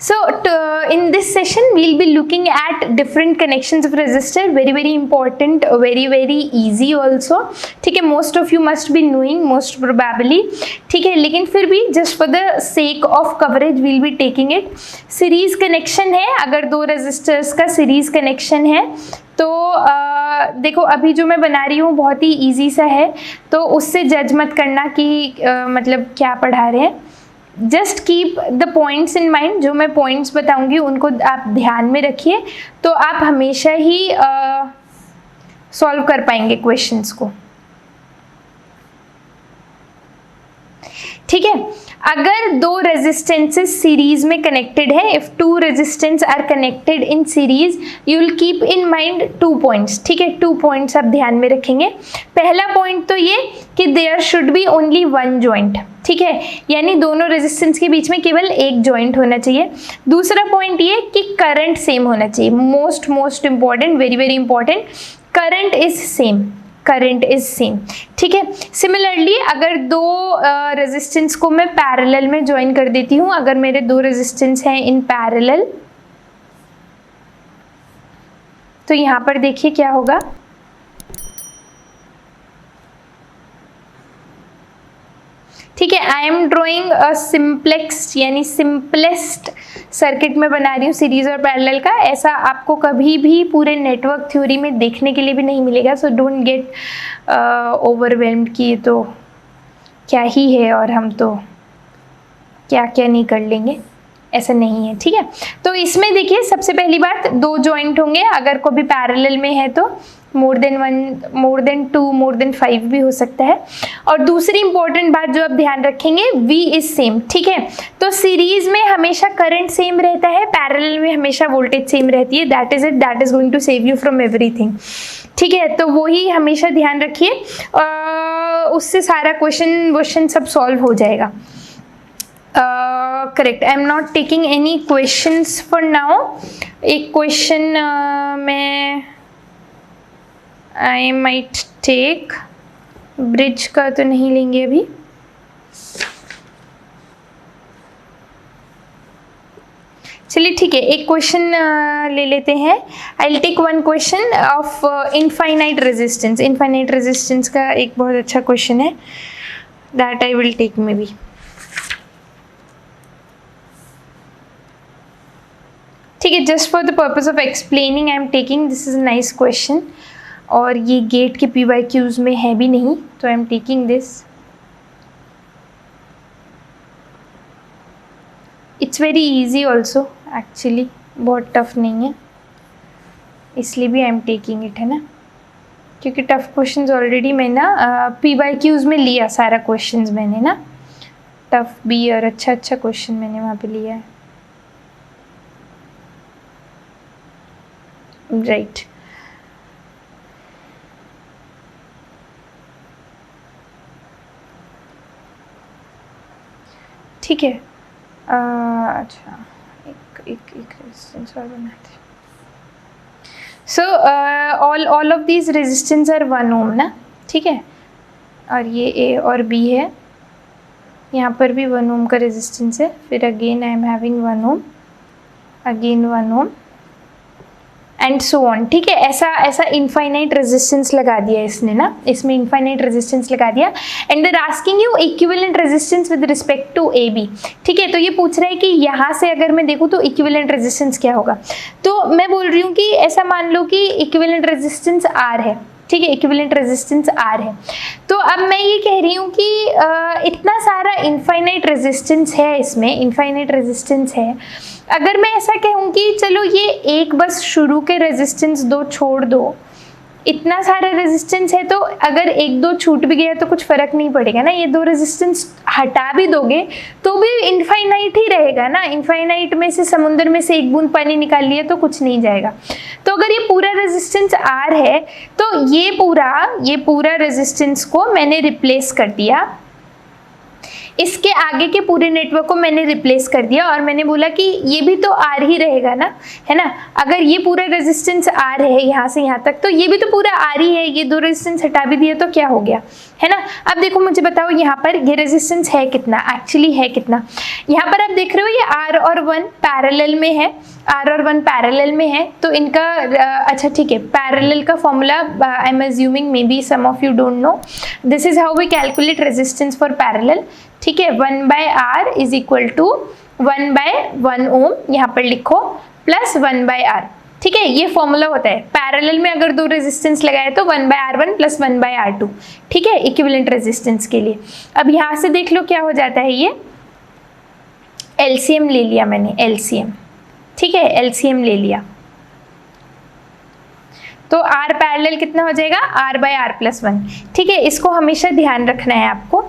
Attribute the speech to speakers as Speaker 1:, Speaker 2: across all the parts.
Speaker 1: So in this session we'll be looking at different connections of resistor, very important, very easy also, ठीक है, most of you must be knowing most probably, ठीक है, लेकिन फिर भी just for the sake of coverage we'll be taking it. Series connection है, अगर दो रेजिस्टर्स का सीरीज कनेक्शन है तो देखो अभी जो मैं बना रही हूँ बहुत ही इजी सा है, तो उससे जज मत करना कि मतलब क्या पढ़ा रहे हैं. Just keep the points in mind. जो मैं पॉइंट्स बताऊंगी उनको आप ध्यान में रखिए, तो आप हमेशा ही सॉल्व कर पाएंगे क्वेश्चंस को. ठीक है, अगर दो रेजिस्टेंसेस सीरीज में कनेक्टेड है, if two resistance R connected in series, you will keep in mind 2 points. ठीक है, 2 पॉइंट्स आप ध्यान में रखेंगे. पहला पॉइंट तो ये कि there should be only one joint. ठीक है, यानी दोनों रेजिस्टेंस के बीच में केवल एक जॉइंट होना चाहिए. दूसरा पॉइंट ये कि करंट सेम होना चाहिए. Most important, very important, current is same. Current is same. ठीक है, सिमिलरली अगर दो रेजिस्टेंस को मैं पैरेलल में ज्वाइन कर देती हूँ, अगर मेरे दो रेजिस्टेंस हैं इन पैरेलल, तो यहां पर देखिए क्या होगा. ठीक है, I am drawing a simplex यानी सिंपलेस्ट सर्किट में बना रही हूँ सीरीज और पैरेलल का. ऐसा आपको कभी भी पूरे नेटवर्क थ्योरी में देखने के लिए भी नहीं मिलेगा. सो डोंट गेट ओवरवेल्म्ड कि ये तो क्या ही है और हम तो क्या क्या नहीं कर लेंगे, ऐसा नहीं है. ठीक है, तो इसमें देखिए सबसे पहली बात, दो जॉइंट होंगे. अगर कोई भी पैरेलल में है तो more than 1, more than 2, more than 5 भी हो सकता है. और दूसरी इंपॉर्टेंट बात जो आप ध्यान रखेंगे, V इज सेम. ठीक है, तो सीरीज में हमेशा करंट सेम रहता है, पैरेलल में हमेशा वोल्टेज सेम रहती है. That is it, that is going to save you from everything. ठीक है, तो वही हमेशा ध्यान रखिए, उससे सारा क्वेश्चन सब सॉल्व हो जाएगा. Correct, I am not taking any questions for now. एक क्वेश्चन मैं आई माइट टेक, ब्रिज का तो नहीं लेंगे अभी. चलिए ठीक है, एक क्वेश्चन ले लेते हैं. I will take one question of infinite resistance. Infinite resistance का एक बहुत अच्छा क्वेश्चन है, that I will take maybe. ठीक है, just for the purpose of explaining I am taking, this is a nice question. और ये gate के PYQs में है भी नहीं, तो आई am taking this. It's very easy also actually, बहुत टफ नहीं है, इसलिए भी आई एम टेकिंग इट, है ना, क्योंकि टफ क्वेश्चंस ऑलरेडी मैं ना PYQs में लिया सारा क्वेश्चंस मैंने ना, टफ भी और अच्छा क्वेश्चन मैंने वहाँ पे लिया है. राइट, ठीक है. अच्छा, एक रेजिस्टेंस और बनाते हैं. So all of these resistance R 1 ओम ना. ठीक है, और ये A और B है, यहाँ पर भी 1 ओम का रेजिस्टेंस है. फिर again I am having 1 ohm, again 1 ohm and so on. ठीक है, ऐसा इनफाइनाइट रेजिस्टेंस लगा दिया इसने ना, इसमें इनफाइनाइट रेजिस्टेंस लगा दिया. And they're asking you equivalent resistance with respect to AB. ठीक है, तो ये पूछ रहा है कि यहाँ से अगर मैं देखूँ तो इक्विवेलेंट रेजिस्टेंस क्या होगा. तो मैं बोल रही हूँ कि ऐसा मान लो कि इक्विवेलेंट रेजिस्टेंस R है. ठीक है, इक्विवेलेंट रेजिस्टेंस R है. तो अब मैं ये कह रही हूँ कि इतना सारा इनफाइनाइट रेजिस्टेंस है, इसमें इनफाइनाइट रेजिस्टेंस है. अगर मैं ऐसा कहूँ कि चलो ये एक बस शुरू के रेजिस्टेंस दो छोड़ दो, इतना सारा रेजिस्टेंस है, तो अगर एक दो छूट भी गया तो कुछ फर्क नहीं पड़ेगा ना. ये दो रेजिस्टेंस हटा भी दोगे तो भी इनफाइनाइट ही रहेगा ना. इनफाइनाइट में से समुद्र में से एक बूंद पानी निकाल लिया तो कुछ नहीं जाएगा. तो अगर ये पूरा रेजिस्टेंस R है, तो ये पूरा रेजिस्टेंस को मैंने रिप्लेस कर दिया इसके आगे के पूरे नेटवर्क को मैंने रिप्लेस कर दिया और मैंने बोला कि ये भी तो R ही रहेगा ना, है ना। अगर ये पूरा रेजिस्टेंस R है यहाँ से यहाँ तक, तो ये भी तो पूरा R ही है। ये दो रेजिस्टेंस हटा भी दिया तो क्या हो गया, है ना। अब देखो मुझे बताओ यहाँ पर ये रेजिस्टेंस है कितना, एक्चुअली है कितना। यहाँ पर आप देख रहे हो ये R और 1 पैरेलल में है, R और 1 पैरेलल में है, तो इनका अच्छा ठीक है, पैरेलल का formula I am assuming maybe some of you don't know, this is how we calculate resistance for parallel. ठीक है, 1/R इज इक्वल टू 1/1 ओम, यहाँ पर लिखो, प्लस 1/R। ठीक है, ये फॉर्मूला होता है। पैरेलल में अगर दो रेजिस्टेंस लगाए तो 1/R1 प्लस 1/R2। ठीक है, इक्विवेलेंट रेजिस्टेंस के लिए। अब यहाँ से देख लो क्या हो जाता है, ये एलसीएम ले लिया मैंने, एलसीएम। ठीक है, एलसीएम ले लिया तो R पैरेलल कितना हो जाएगा, R/R प्लस 1। ठीक है, इसको हमेशा ध्यान रखना है आपको।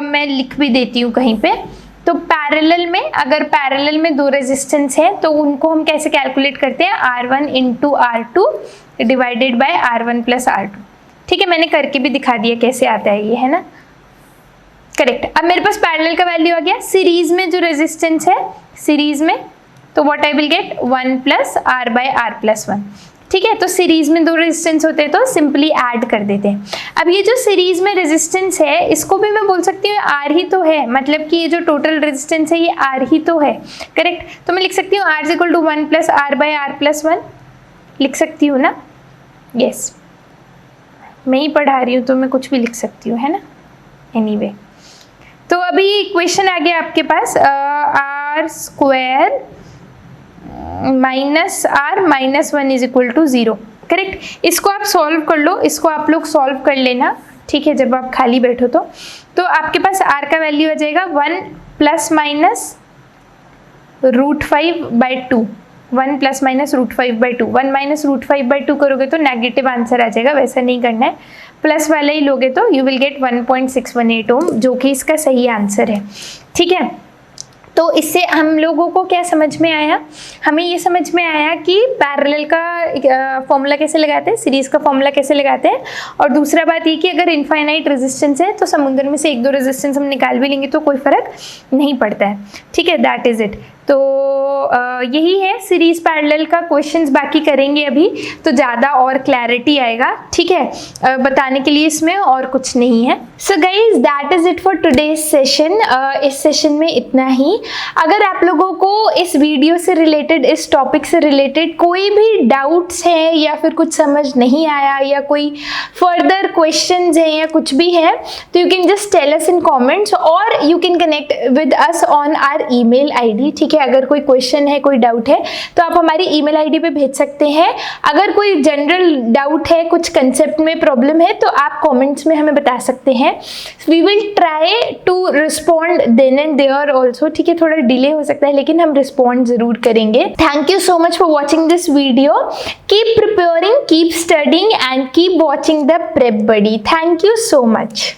Speaker 1: मैं लिख भी देती हूँ कहीं पे। तो पैरेलल में, अगर पैरेलल में दो रेजिस्टेंस है तो उनको हम कैसे कैलकुलेट करते हैं, R1 into R2 divided by R1 plus R2। ठीक है, मैंने करके भी दिखा दिया कैसे आता है ये, है ना, करेक्ट। अब मेरे पास पैरेलल का वैल्यू आ गया। सीरीज में जो रेजिस्टेंस है, सीरीज में, तो what I will get, 1 plus R/R plus 1। ठीक है, तो सीरीज में दो रेजिस्टेंस होते हैं तो सिंपली ऐड कर देते हैं। अब ये जो सीरीज में रेजिस्टेंस है, इसको भी मैं बोल सकती हूँ R ही तो है, मतलब कि ये जो टोटल रेजिस्टेंस है ये R ही तो है, करेक्ट। तो मैं लिख सकती हूँ R is equal to 1 plus R/R plus 1, लिख सकती हूँ ना, यस। मैं ही पढ़ा रही हूँ तो मैं कुछ भी लिख सकती हूँ, है ना, एनीवे। तो अभी क्वेश्चन आ गया आपके पास, R square minus R minus 1 is equal to 0, correct. इसको आप सॉल्व कर लो, इसको आप लोग सॉल्व कर लेना, ठीक है, जब आप खाली बैठो तो आपके पास R का वैल्यू आ जाएगा 1 plus minus √5/2, 1 plus minus √5/2। 1 minus √5/2 करोगे तो नेगेटिव आंसर आ जाएगा, वैसा नहीं करना है। प्लस वाला ही लोगे तो यू विल गेट 1.618 ओम, जो कि इसका सही आंसर है। ठीक है, तो इससे हम लोगों को क्या समझ में आया, हमें ये समझ में आया कि पैरेलल का फॉर्मूला कैसे लगाते हैं, सीरीज का फॉर्मूला कैसे लगाते हैं, और दूसरा बात ये कि अगर इनफाइनाइट रेजिस्टेंस है तो समुद्र में से एक दो रेजिस्टेंस हम निकाल भी लेंगे तो कोई फर्क नहीं पड़ता है। ठीक है, दैट इज इट। तो यही है सीरीज पैरेलल का। क्वेश्चंस बाकी करेंगे अभी तो ज़्यादा और क्लैरिटी आएगा। ठीक है, बताने के लिए इसमें और कुछ नहीं है। So guys, that is it for today's session. इस सेशन में इतना ही। अगर आप लोगों को इस वीडियो से रिलेटेड, इस टॉपिक से रिलेटेड कोई भी डाउट्स हैं या फिर कुछ समझ नहीं आया या कोई फर्दर क्वेश्चंस हैं या कुछ भी है, तो you can just tell us in comments और you can connect with us on our email ID. ठीक है, अगर कोई क्वेश्चन है, कोई डाउट है तो आप हमारी ईमेल आईडी पे भेज सकते हैं। अगर कोई जनरल डाउट है, कुछ कंसेप्ट में प्रॉब्लम है, तो आप कमेंट्स में हमें बता सकते हैं। We will try to respond then and there also. ठीक है, थोड़ा डिले हो सकता है लेकिन हम रिस्पॉन्ड जरूर करेंगे। Thank you so much for watching this video. Keep preparing, keep studying and keep watching the Prep Buddy. Thank you so much.